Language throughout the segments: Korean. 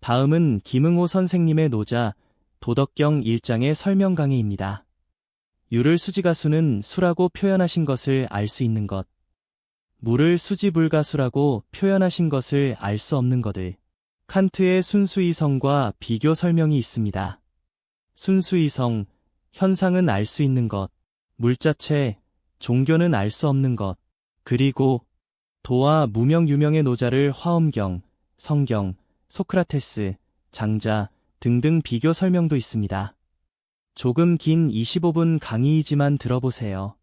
다음은 김응호 선생님의 노자 도덕경 1장의 설명 강의입니다. 유를 수지가수는 수라고 표현하신 것을 알 수 있는 것. 무를 수지불가수라고 표현하신 것을 알 수 없는 것을. 칸트의 순수이성과 비교 설명이 있습니다. 순수이성, 현상은 알 수 있는 것, 물자체, 종교는 알 수 없는 것, 그리고 도와 무명 유명의 노자를 화엄경, 성경, 소크라테스, 장자 등등 비교 설명도 있습니다. 조금 긴 25분 강의이지만 들어보세요.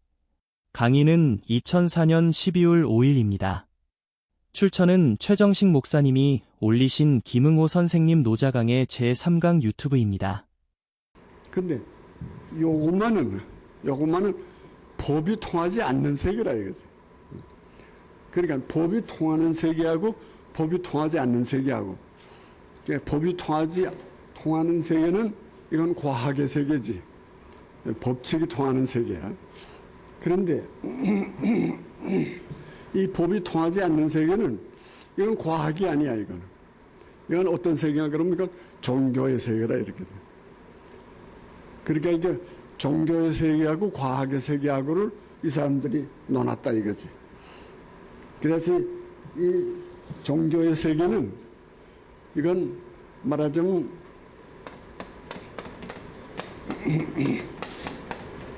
강의는 2004년 12월 5일입니다. 출처는 최정식 목사님이 올리신 김응호 선생님 노자강의 제3강 유튜브입니다. 근데 요것만은 법이 통하지 않는 세계라 이거지. 그러니까 법이 통하는 세계하고 법이 통하지 않는 세계하고, 그러니까 법이 통하는 세계는 이건 과학의 세계지. 법칙이 통하는 세계야. 그런데 이 법이 통하지 않는 세계는 이건 과학이 아니야. 이건 어떤 세계가 그러면 이건 종교의 세계라 이렇게 돼. 그러니까 이게 종교의 세계하고 과학의 세계하고를 이 사람들이 논았다 이거지. 그래서 이 종교의 세계는 이건 말하자면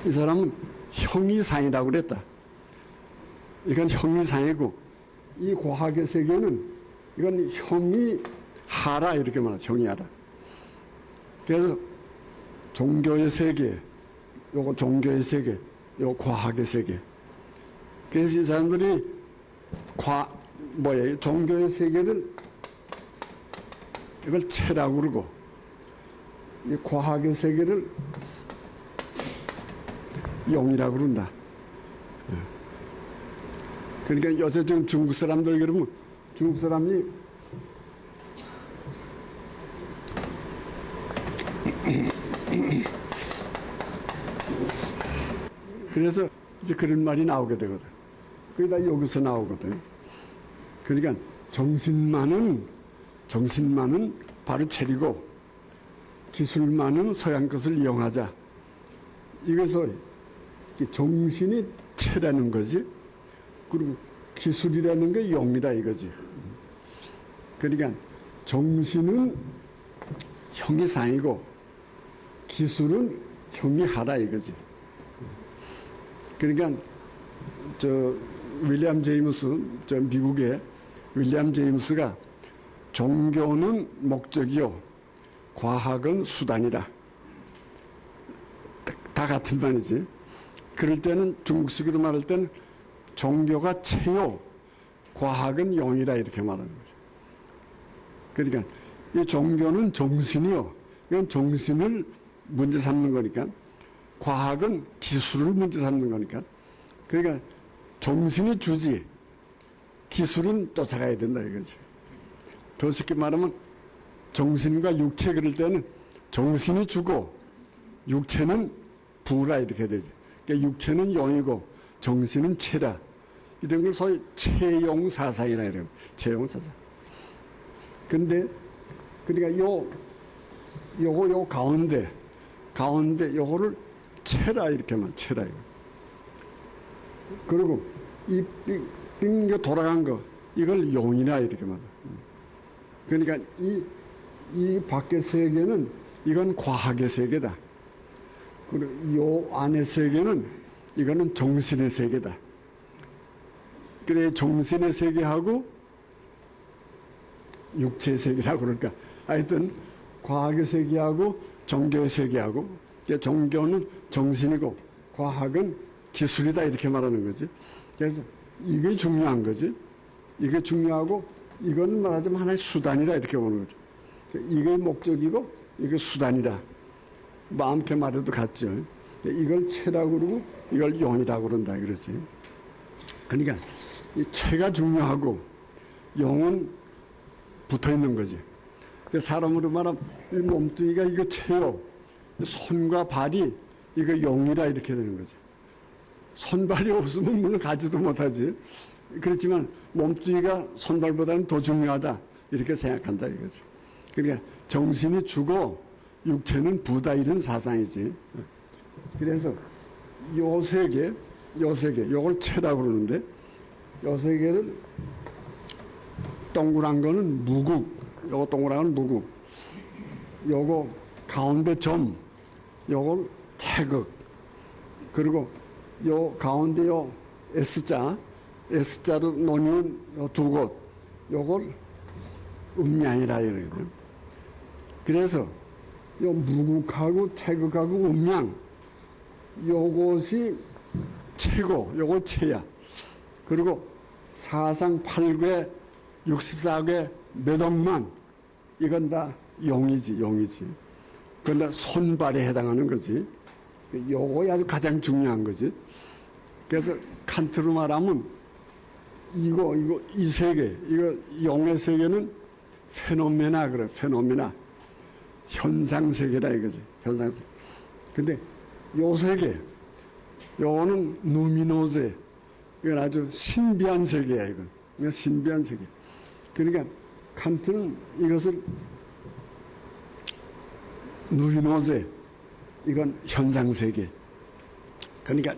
이 사람은 형이상이라고 그랬다. 이건 형이상이고, 이 과학의 세계는 이건 형이 하라 이렇게 말하죠. 형이 하라. 그래서 종교의 세계, 요거 종교의 세계, 요 과학의 세계. 그래서 이 사람들이 종교의 세계를 이걸 체라고 그러고, 이 과학의 세계를 용이라고 그런다. 그러니까 요새 지금 중국 사람들 그러면 중국 사람이 그래서 이제 그런 말이 나오게 되거든. 그게 다 여기서 나오거든. 그러니까 정신만은 바로 체리고 기술만은 서양 것을 이용하자. 이것을 정신이 체라는 거지. 그리고 기술이라는 게 용이다 이거지. 그러니까 정신은 형이 상이고 기술은 형이 하라 이거지. 그러니까 윌리엄 제임스, 미국의 윌리엄 제임스가 종교는 목적이요 과학은 수단이라. 다 같은 말이지. 그럴 때는 중국식으로 말할 때는 종교가 체요, 과학은 용이다 이렇게 말하는 거죠. 그러니까 이 종교는 정신이요. 이건 정신을 문제 삼는 거니까, 과학은 기술을 문제 삼는 거니까. 그러니까 정신이 주지, 기술은 쫓아가야 된다 이거지. 더 쉽게 말하면 정신과 육체 그럴 때는 정신이 주고 육체는 부라 이렇게 되지. 그러니까 육체는 용이고 정신은 체라. 이런 걸 소위 체용사상이라 이래요. 체용사상. 근데, 그러니까 요 가운데 요거를 체라 이렇게 말, 체라 이거. 그리고 이 빙겨 돌아간 거, 이걸 용이라 이렇게 말해. 그러니까 이 밖의 세계는 이건 과학의 세계다. 그리고 요 안의 세계는 이거는 정신의 세계다. 그래 정신의 세계하고 육체의 세계라고 그럴까. 하여튼 과학의 세계하고 종교의 세계하고, 종교는 정신이고 과학은 기술이다 이렇게 말하는 거지. 그래서 이게 중요한 거지. 이게 중요하고 이건 말하자면 하나의 수단이다 이렇게 보는 거죠. 이게 목적이고 이게 수단이다. 마음껏 말해도 같죠. 이걸 체라고 그러고 이걸 용이라고 그런다 그러지. 그러니까 이 체가 중요하고 용은 붙어 있는 거지. 사람으로 말하면 이 몸뚱이가 이거 체요. 손과 발이 이거 용이라 이렇게 되는 거지. 손발이 없으면 물론 가지도 못하지. 그렇지만 몸뚱이가 손발보다는 더 중요하다 이렇게 생각한다 이거지. 그러니까 정신이 주고 육체는 부다 이런 사상이지. 그래서 요 세 개, 요걸 체라고 그러는데 요 세 개를 동그란 거는 무국, 요거 동그란 거는 무국, 요거 가운데 점, 요걸 태극, 그리고 요 가운데 요 S자로 놓는 요 두 곳, 요걸 음양이라 이러거든. 그래서 요 무국하고 태극하고 음양, 요것이 최고, 요걸 최야. 그리고 사상 8궤, 64궤, 매덕만, 이건 다 용이지. 그건 다 손발에 해당하는 거지. 요거 아주 가장 중요한 거지. 그래서 칸트로 말하면 이 세계, 이거 용의 세계는 페노메나 그래, 페노메나. 현상 세계라 이거지. 현상 세계. 근데 요 세계, 요거는 누미노제. 이건 아주 신비한 세계야, 이건. 이건 신비한 세계. 그러니까 칸트는 이것을 누미노제, 이건 현상 세계. 그러니까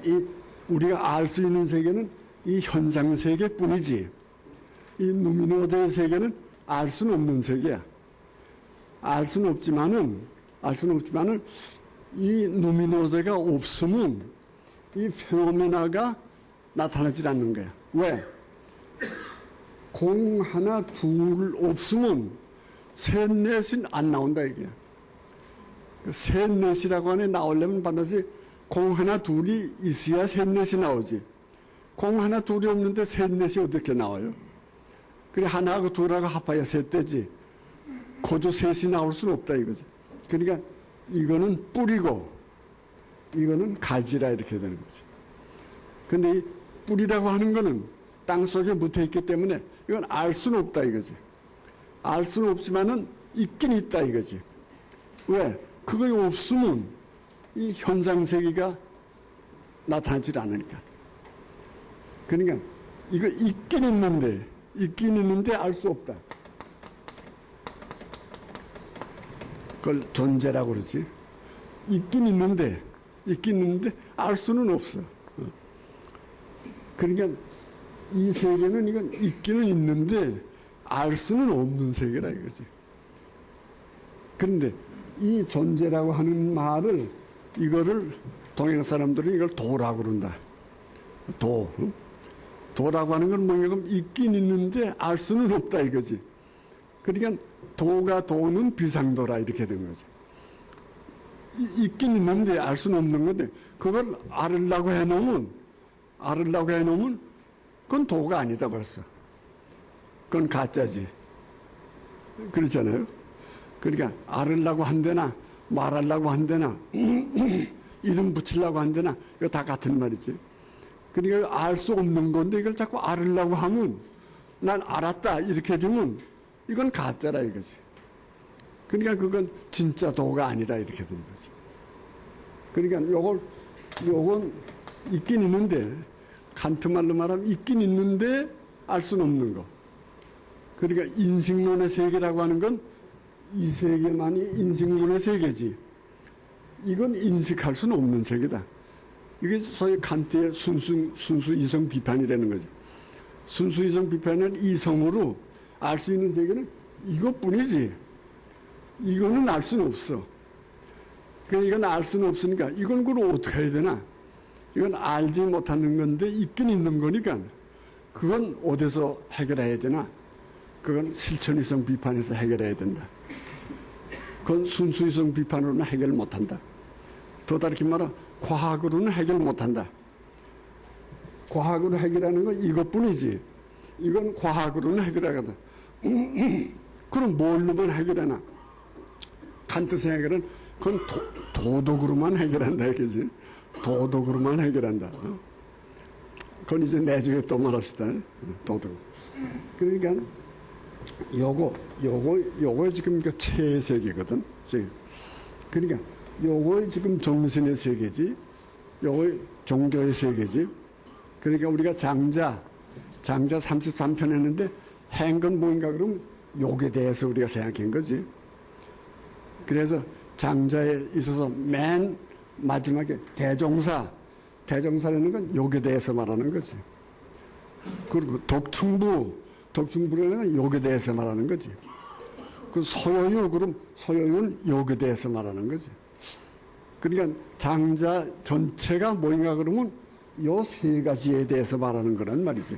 우리가 알 수 있는 세계는 이 현상 세계뿐이지. 이 누미노제 세계는 알 수는 없는 세계야. 알 수는 없지만은 이 누미노제가 없으면 이 페노메나가 나타나질 않는 거야. 왜? 공 하나 둘 없으면 셋 넷이 안 나온다 이게. 셋 넷이라고 하네 나오려면 반드시 공 하나 둘이 있어야 셋 넷이 나오지. 공 하나 둘이 없는데 셋 넷이 어떻게 나와요? 그래 하나하고 둘하고 합하여 셋 되지. 거저 셋이 나올 수는 없다 이거지. 그러니까 이거는 뿌리고 이거는 가지라 이렇게 되는 거지. 근데 이 뿌리라고 하는 거는 땅 속에 묻혀 있기 때문에 이건 알 수는 없다 이거지. 알 수는 없지만은 있긴 있다 이거지. 왜? 그거 없으면 이 현상 세계가 나타나질 않으니까. 그러니까 이거 있긴 있는데 알 수 없다. 그걸 존재라고 그러지. 있긴 있는데 알 수는 없어. 그러니까 이 세계는 이건 있기는 있는데 알 수는 없는 세계라 이거지. 그런데 이 존재라고 하는 말을 이거를 동양 사람들은 이걸 도라고 그런다. 도라고 하는 건 뭐냐면 있긴 있는데 알 수는 없다 이거지. 그러니까 도는 비상도라 이렇게 된 거지. 있긴 있는데 알 수는 없는 건데 그걸 알으려고 해놓으면 그건 도가 아니다 벌써. 그건 가짜지. 그렇잖아요. 그러니까 알으려고 한대나 말하려고 한대나 이름 붙이려고 한대나 이거 다 같은 말이지. 그러니까 알 수 없는 건데 이걸 자꾸 알으려고 하면 난 알았다 이렇게 되면 이건 가짜라 이거지. 그러니까 그건 진짜 도가 아니라 이렇게 되는 거지. 그러니까 요건 있긴 있는데 칸트 말로 말하면 있긴 있는데 알 수는 없는 거. 그러니까 인식론의 세계라고 하는 건 이 세계만이 인식론의 세계지. 이건 인식할 수는 없는 세계다. 이게 소위 칸트의 순수 이성 비판이라는 거죠. 순수 이성 비판은 이성으로 알 수 있는 세계는 이것뿐이지. 이거는 알 수는 없어. 그러니까 이건 알 수는 없으니까 이건 그럼 어떻게 해야 되나? 이건 알지 못하는 건데 있긴 있는 거니까 그건 어디서 해결해야 되나? 그건 실천이성 비판에서 해결해야 된다. 그건 순수이성 비판으로는 해결 못한다. 더 다르게 말하면 과학으로는 해결 못한다. 과학으로 해결하는 건 이것뿐이지. 이건 과학으로는 해결하거든. 그럼 뭘로만 해결하나? 칸트 생각은 그건 도덕으로만 해결한다. 그지? 도덕으로만 해결한다. 그건 이제 나중에 또 말합시다. 도덕. 그러니까 요거 지금 체세계거든. 그러니까 요거 지금 정신의 세계지. 요거 종교의 세계지. 그러니까 우리가 장자 33편 했는데 행건 뭔가 그러면 요게 대해서 우리가 생각한 거지. 그래서 장자에 있어서 맨 마지막에 대종사라는 건 욕에 대해서 말하는 거지. 그리고 독충부라는 건 욕에 대해서 말하는 거지. 그 소요유, 그럼 소요유는 욕에 대해서 말하는 거지. 그러니까 장자 전체가 뭐인가 그러면 요 세 가지에 대해서 말하는 거란 말이지.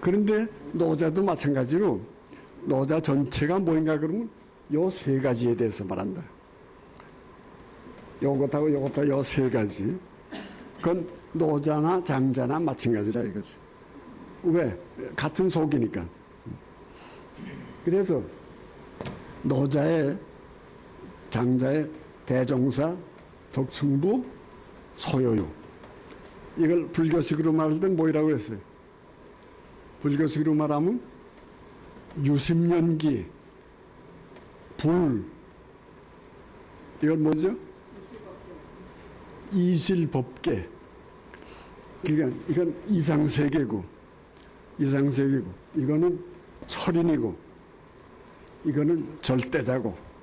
그런데 노자도 마찬가지로 노자 전체가 뭐인가 그러면 요 세 가지에 대해서 말한다. 요것하고 요 세 가지. 그건 노자나 장자나 마찬가지라 이거지. 왜? 같은 속이니까. 그래서 노자의 장자의 대종사, 독충부, 소요유. 이걸 불교식으로 말할 땐 뭐라고 그랬어요? 불교식으로 말하면 유심연기, 불, 이건 뭐죠? 이실법계. 그러니까 이건 이상세계고, 이거는 철인이고, 이거는 절대자고,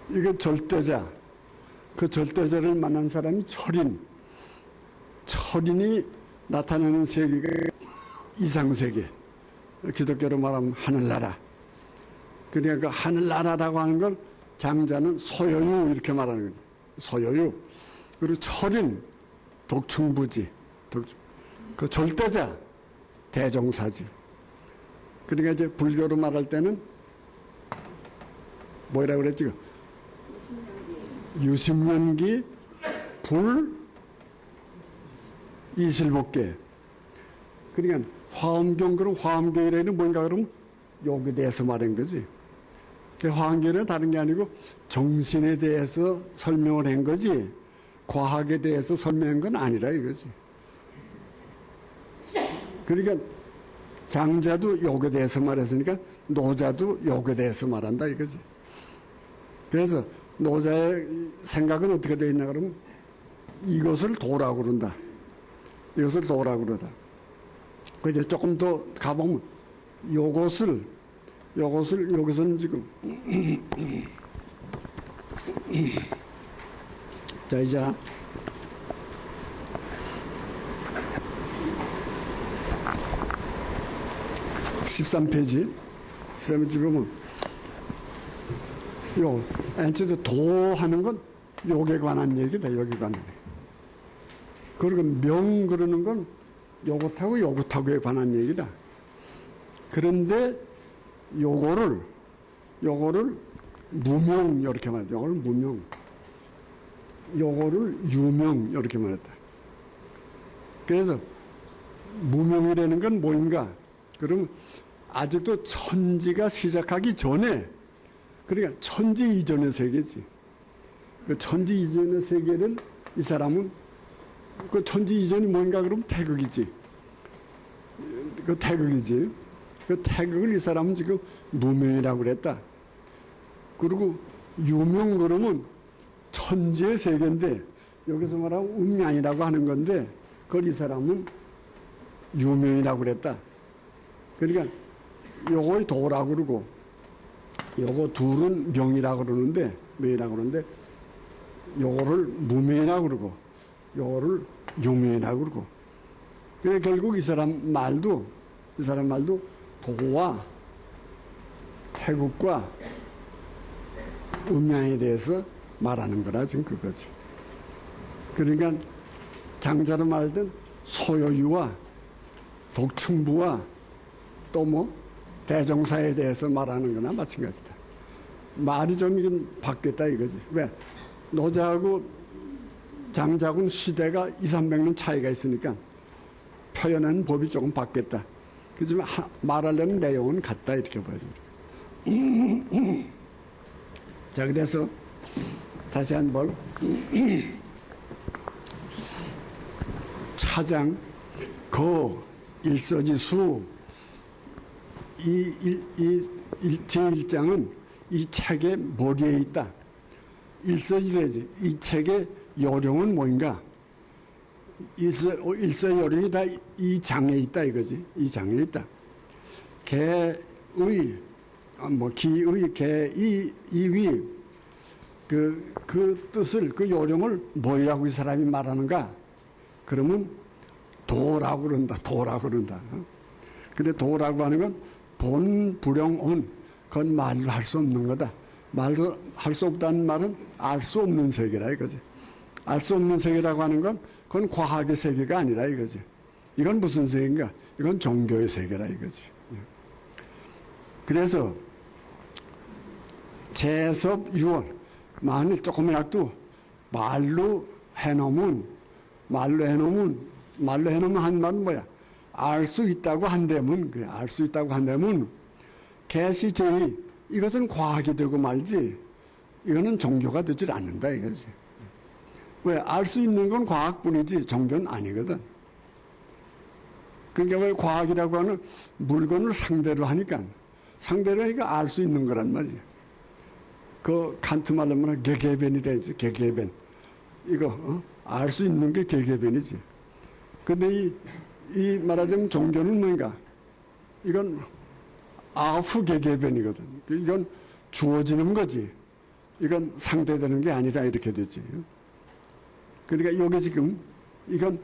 이게 절대자. 그 절대자를 만난 사람이 철인이 나타나는 세계가 이상세계. 기독교로 말하면 하늘나라. 그러니까 그 하늘나라라고 하는 걸 장자는 소요유 이렇게 말하는 거지. 소요유. 그리고 철인, 독충부지. 그 절대자, 대종사지. 그러니까 이제 불교로 말할 때는 뭐라고 그랬지? 유심연기, 불, 이실법계. 그러니까 화엄경, 그럼 화엄경이라는 뭔가 그러면 욕에 대해서 말한 거지. 화엄경은 다른 게 아니고 정신에 대해서 설명을 한 거지, 과학에 대해서 설명한 건 아니라 이거지. 그러니까 장자도 욕에 대해서 말했으니까 노자도 욕에 대해서 말한다 이거지. 그래서 노자의 생각은 어떻게 되어 있나 그러면 이것을 도라고 그런다. 이것을 도라고 그러다. 그 이제 조금 더 가보면 요것을 여기서는 지금 자 이제 13페이지 보면 요 엔치도 도하는 건 욕에 관한 얘기다. 욕에 관한 얘기. 그리고 명 그러는 건 요것하고에 관한 얘기다. 그런데 요거를 무명 이렇게 말했다. 요거를 무명, 요거를 유명 이렇게 말했다. 그래서 무명이라는 건 뭐인가? 그러면 아직도 천지가 시작하기 전에, 그러니까 천지 이전의 세계지. 그 천지 이전의 세계를 이 사람은, 그 천지 이전이 뭔가 그러면 태극이지. 그 태극이지. 그 태극을 이 사람은 지금 무명이라고 그랬다. 그리고 유명 그러면 천지의 세계인데, 여기서 말하면 음양이라고 하는 건데, 그걸 이 사람은 유명이라고 그랬다. 그러니까 요거의 도라고 그러고, 요거 둘은 명이라고 그러는데, 요거를 무명이라고 그러고, 요거를 유명이라고 그러고. 그래 결국 이 사람 말도 도와 태국과 음양에 대해서 말하는 거라 지금 그거지. 그러니까 장자로 말할 땐 소요유와 독충부와 또 뭐 대종사에 대해서 말하는 거나 마찬가지다. 말이 좀 이건 바뀌었다 이거지. 왜? 노자하고 장자하고는 시대가 200~300년 차이가 있으니까 표현하는 법이 조금 바뀌었다. 그렇지만 말하려는 내용은 같다 이렇게 보여요. 자, 그래서 다시 한번 차장 거 일서지수 제1장은 이 책의 머리에 있다. 일서지대지. 이 책의 요령은 뭐인가? 일서요령이 다 이 장에 있다 이거지. 이 장에 있다. 개의 뭐 기의 개이 이위 그 뜻을 그 요령을 뭐라고 이 사람이 말하는가? 그러면 도라고 그런다. 도라고 그런다. 근데 도라고 하는 건 본 불영 온 그건 말로 할 수 없는 거다. 말로 할 수 없다는 말은 알 수 없는 세계라 이거지. 알 수 없는 세계라고 하는 건 그건 과학의 세계가 아니라 이거지. 이건 무슨 세계인가? 이건 종교의 세계라 이거지. 그래서 재섭 유언 만일 조금이라도 말로 해놓으면 한 말은 뭐야? 알 수 있다고 한다면 그래. 알 수 있다고 한다면 개시 제의 이것은 과학이 되고 말지 이거는 종교가 되질 않는다 이거지. 왜? 알 수 있는 건 과학뿐이지 종교는 아니거든. 그러니까 왜 과학이라고 하는 물건을 상대로 하니까 알 수 있는 거란 말이야. 그 칸트 말로 하면 개개변이래지. 개개변. 이거 알 수 있는 게 개개변이지. 근데 이 말하자면 종교는 뭔가 이건 아프 개개변이거든. 이건 주어지는 거지. 이건 상대되는 게 아니라 이렇게 되지. 그러니까 이게 지금 이건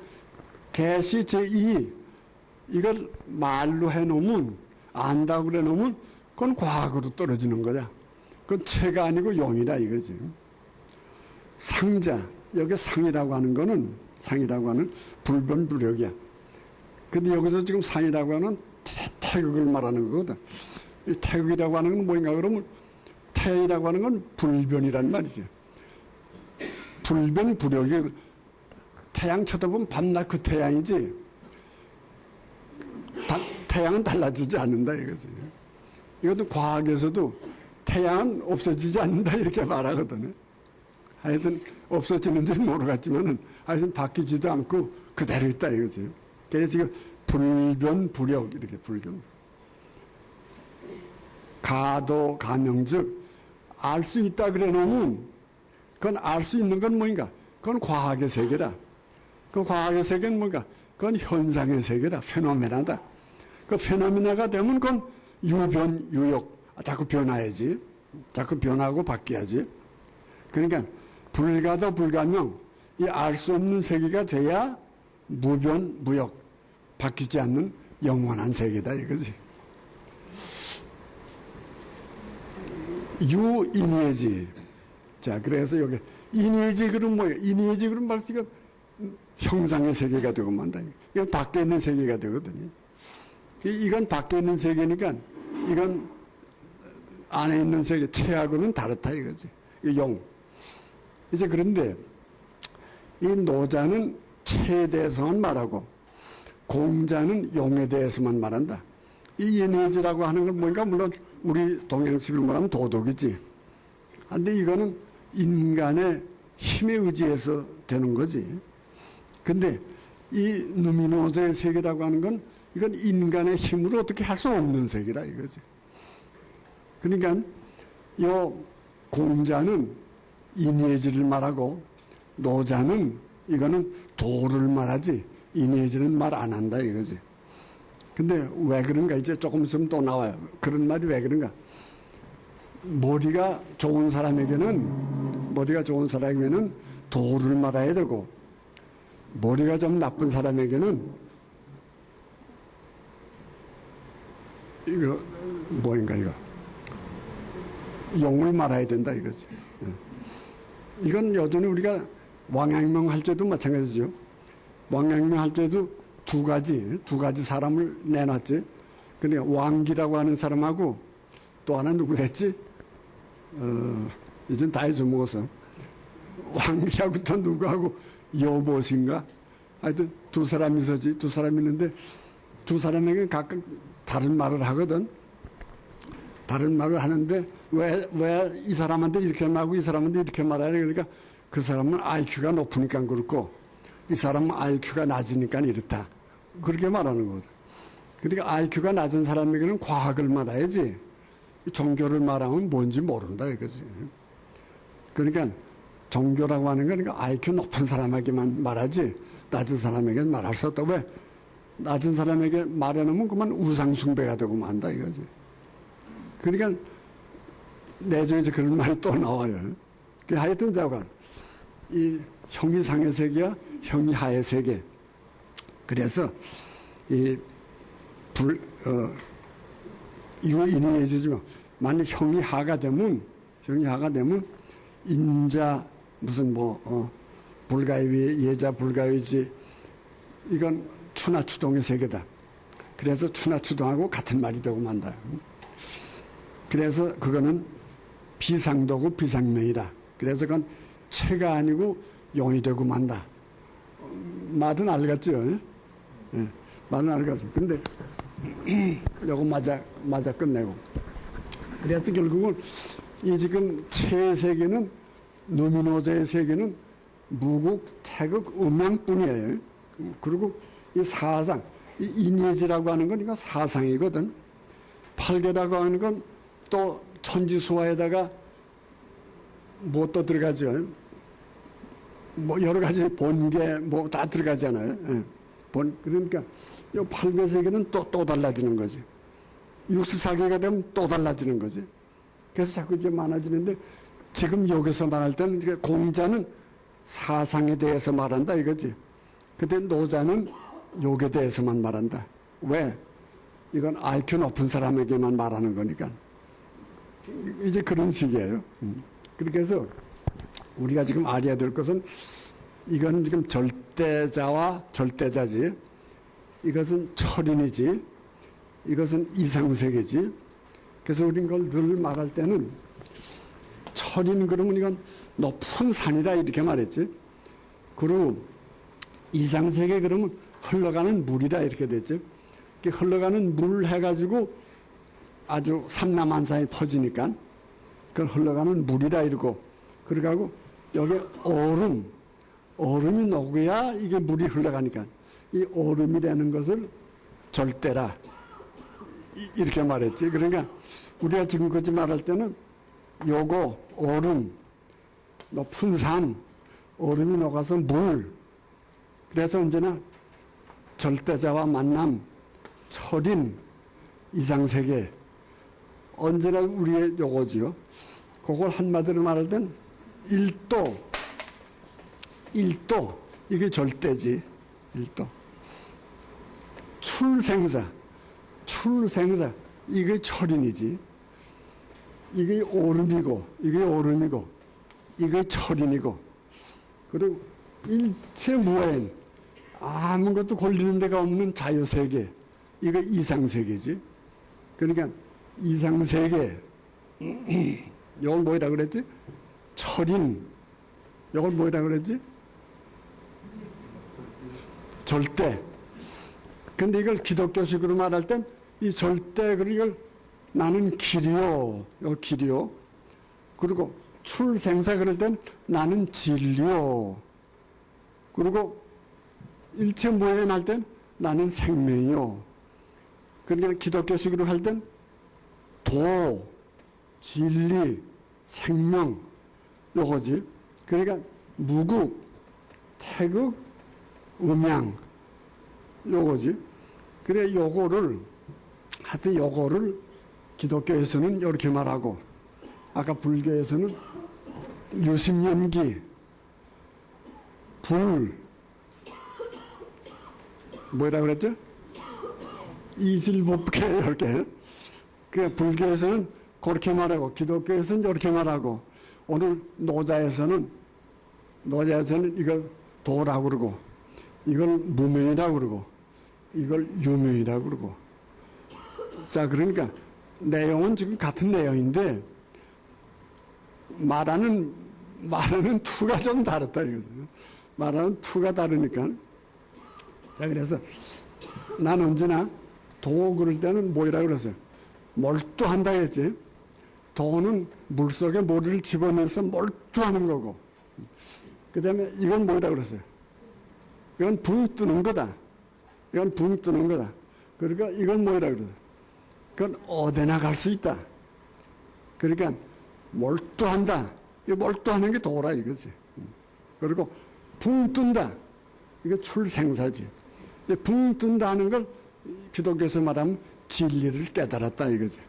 개시 제2 이걸 말로 해놓으면 안다고 그래놓으면 그건 과학으로 떨어지는 거야. 그건 체가 아니고 용이다 이거지. 상자 여기 상이라고 하는 거는 불변불역이야. 근데 여기서 지금 상이라고 하는 태극을 말하는 거거든. 이 태극이라고 하는 건 뭐인가 그러면 태이라고 하는 건 불변이란 말이지. 불변불역이 태양 쳐다보면 밤낮 그 태양이지. 태양은 달라지지 않는다 이거지. 이것도 과학에서도 태양은 없어지지 않는다 이렇게 말하거든요. 하여튼 없어지는지는 모르겠지만은 하여튼 바뀌지도 않고 그대로 있다 이거지. 그래서 지금 불변불역 이렇게 불변. 가도 가명즉 알 수 있다 그래 놓으면 그건 알 수 있는 건 뭐인가? 그건 과학의 세계다. 그 과학의 세계는 뭔가? 그건 현상의 세계다. 페노메나다. 그 페노메나가 되면 그건 유변, 유역. 자꾸 변화해야지. 자꾸 변하고 바뀌어야지. 그러니까 불가도 불가명, 이 알 수 없는 세계가 돼야 무변, 무역, 바뀌지 않는 영원한 세계다 이거지. 유인예지. 자, 그래서 여기 인예지 그럼 뭐예요? 인예지 그럼 벌써 이거 형상의 세계가 되고 만다. 이건 밖에 있는 세계가 되거든요. 이건 밖에 있는 세계니까 이건 안에 있는 세계, 체하고는 다르다 이거지. 용. 이제 그런데 이 노자는 체에 대해서만 말하고 공자는 용에 대해서만 말한다. 이 인예지라고 하는 건 뭔가 물론 우리 동양식으로 말하면 도덕이지. 근데 이거는 인간의 힘에 의지해서 되는 거지. 근데 이 누미노스의 세계라고 하는 건 이건 인간의 힘으로 어떻게 할 수 없는 세계라 이거지. 그러니까 요 공자는 인예지를 말하고 노자는 이거는 도를 말하지 인예지는 말 안 한다 이거지. 근데 왜 그런가 이제 조금 있으면 또 나와요. 그런 말이 왜 그런가. 머리가 좋은 사람에게는 도를 말아야 되고 머리가 좀 나쁜 사람에게는 이거 뭐인가 이거 용을 말아야 된다 이거지. 이건 여전히 우리가 왕양명 할 때도 마찬가지죠. 왕양명 할 때도 두 가지 사람을 내놨지. 그러니까 왕기라고 하는 사람하고 또 하나 누구 됐지? 이젠 다 잊어먹었어. 왕기하고 또 누구하고 여보신가? 하여튼 두 사람이 있었지. 두 사람이 있는데 두 사람에게 각각 다른 말을 하거든. 다른 말을 하는데 왜 이 사람한테 이렇게 말하고 이 사람한테 이렇게 말하냐. 그러니까 그 사람은 IQ가 높으니까 그렇고 이 사람은 IQ가 낮으니까 이렇다. 그렇게 말하는 거거든. 그러니까 IQ가 낮은 사람에게는 과학을 말해야지 종교를 말하면 뭔지 모른다 이거지. 그러니까 종교라고 하는 건 그러니까 IQ 높은 사람에게만 말하지 낮은 사람에게는 말할 수 없다. 왜? 낮은 사람에게 말해놓으면 그만 우상숭배가 되고 만다 이거지. 그러니까 내중에 이제 그런 말이 또 나와요. 하여튼 자관, 이 형이 상의 세계와 형이 하의 세계. 그래서 이거 인해지지만 만약 형이 하가 되면 인자 무슨 불가위 예자 불가위지 이건 추나추동의 세계다. 그래서 추나추동하고 같은 말이 되고 만다. 그래서 그거는 비상도고 비상명이다. 그래서 그건 체가 아니고 용이 되고 만다. 말은 알겠죠? 예, 말은 알겠죠. 근데 요거 맞아 끝내고. 그래서 결국은 이 지금 체의 세계는 노미노자의 세계는 무국, 태극, 음양뿐이에요. 그리고 이 사상, 이 인예지라고 하는 건 이거 사상이거든. 팔계라고 하는 건 또 천지수화에다가 뭐 또 들어가죠. 뭐 여러 가지 본계 뭐 다 들어가잖아요. 예. 그러니까 이 8개 세계는 또 달라지는 거지. 64개가 되면 또 달라지는 거지. 그래서 자꾸 이제 많아지는데 지금 여기서 말할 때는 공자는 사상에 대해서 말한다 이거지. 근데 노자는 욕에 대해서만 말한다. 왜? 이건 IQ 높은 사람에게만 말하는 거니까. 이제 그런 식이에요. 그렇게 해서 우리가 지금 알아야 될 것은 이건 지금 절대자와 절대자지. 이것은 철인이지. 이것은 이상세계지. 그래서 우리는 그걸 늘 말할 때는 철인 그러면 이건 높은 산이다 이렇게 말했지. 그리고 이상세계 그러면 흘러가는 물이다 이렇게 됐죠. 흘러가는 물 해가지고 아주 삼남한산에 퍼지니까 그걸 흘러가는 물이다 이러고 그러고 여기 얼음이 녹아야 이게 물이 흘러가니까 이 얼음이라는 것을 절대라 이렇게 말했지. 그러니까 우리가 지금까지 말할 때는 요거 얼음 높은 산 얼음이 녹아서 물 그래서 언제나 절대자와 만남 철인 이상세계 언제나 우리의 요거지요. 그걸 한마디로 말할 땐 일도 이게 절대지. 일도 출생사 이게 철인이지. 이게 얼음이고 이게 철인이고 그리고 일체무碍 아무것도 걸리는 데가 없는 자유세계 이거 이상세계지. 그러니까 이상세계 이걸 뭐라 그랬지? 철인 이걸 뭐라 그랬지? 절대. 근데 이걸 기독교식으로 말할 땐 이 절대 그걸 나는 길이요. 요 길이요. 그리고 출생사 그럴 땐 나는 진리요. 그리고 일체무碍 할 땐 나는 생명이요. 그러니까 기독교식으로 할 땐 도, 진리, 생명 요거지. 그러니까 무국, 태극, 음양 요거지. 그래 요거를 하여튼 요거를 기독교에서는 이렇게 말하고 아까 불교에서는 유심연기, 불 뭐라 그랬죠? 이실법계 이렇게. 그 불교에서는 그렇게 말하고 기독교에서는 이렇게 말하고 오늘 노자에서는 이걸 도라고 그러고 이걸 무명이라고 그러고 이걸 유명이라고 그러고 자 그러니까 내용은 지금 같은 내용인데 말하는 투가 좀 다르다 이거죠. 말하는 투가 다르니까 자 그래서 난 언제나 도 그럴 때는 뭐이라 그랬어요? 몰두한다 했지. 도는 물속에 모리를 집어내서 몰두하는 거고 그 다음에 이건 뭐이라 그랬어요? 이건 붕 뜨는 거다. 이건 붕 뜨는 거다. 그러니까 이건 뭐이라 그래요? 그건 어디나 갈 수 있다. 그러니까 몰두한다. 이 몰두하는 게 도라 이거지. 그리고 붕 뜬다. 이게 출생사지. 붕 뜬다 하는 걸 기독교에서 말하면 진리를 깨달았다 이거지.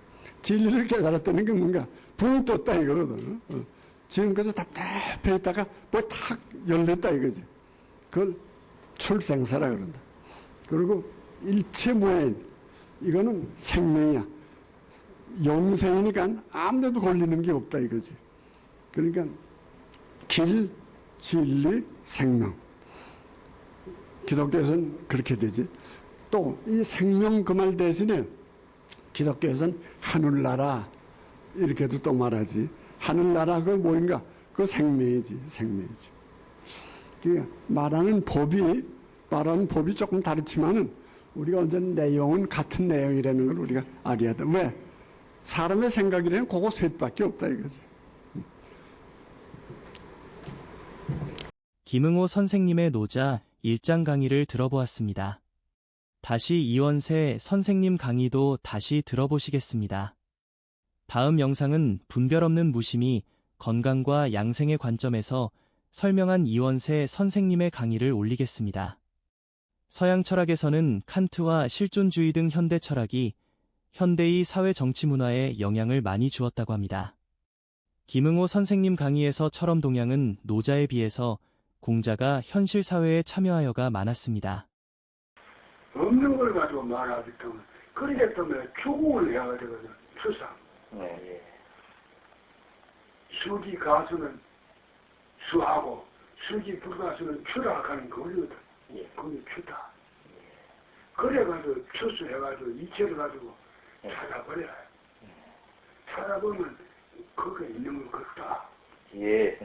진리를 깨달았다는 게 뭔가 붕 떴다 이거거든. 지금까지 답답해 있다가 뭐 탁 열렸다 이거지. 그걸 출생사라 그런다. 그리고 일체무해인, 이거는 생명이야. 영생이니까 아무데도 걸리는 게 없다 이거지. 그러니까 길, 진리, 생명. 기독교에서는 그렇게 되지. 또 이 생명 그 말 대신에 기독교에서는 하늘나라 이렇게도 또 말하지. 하늘나라 그 뭐인가? 그 생명이지, 생명이지. 그러니까 말하는 법이 조금 다르지만은 우리가 언제나 내용은 같은 내용이라는 걸 우리가 알아야 돼. 왜? 사람의 생각이라는 그거 셋밖에 없다 이거지. 김응호 선생님의 노자 1장 강의를 들어보았습니다. 다시 이원세 선생님 강의도 다시 들어보시겠습니다. 다음 영상은 분별 없는 무심이 건강과 양생의 관점에서 설명한 이원세 선생님의 강의를 올리겠습니다. 서양 철학에서는 칸트와 실존주의 등 현대 철학이 현대의 사회 정치 문화에 영향을 많이 주었다고 합니다. 김응호 선생님 강의에서 철험 동향은 노자에 비해서 공자가 현실 사회에 참여하여가 많았습니다. 없는 걸 가지고 말하기 때문에 그렇기 때문에 추궁을 해야 되거든. 추상. 수기 가수는 수하고 수기 불가수는 추락하는 거거든. 그게 추다. 그래가지고 추수해가지고 이체를 가지고 찾아버려요. 찾아보면 그게 있는 것 같다. 예.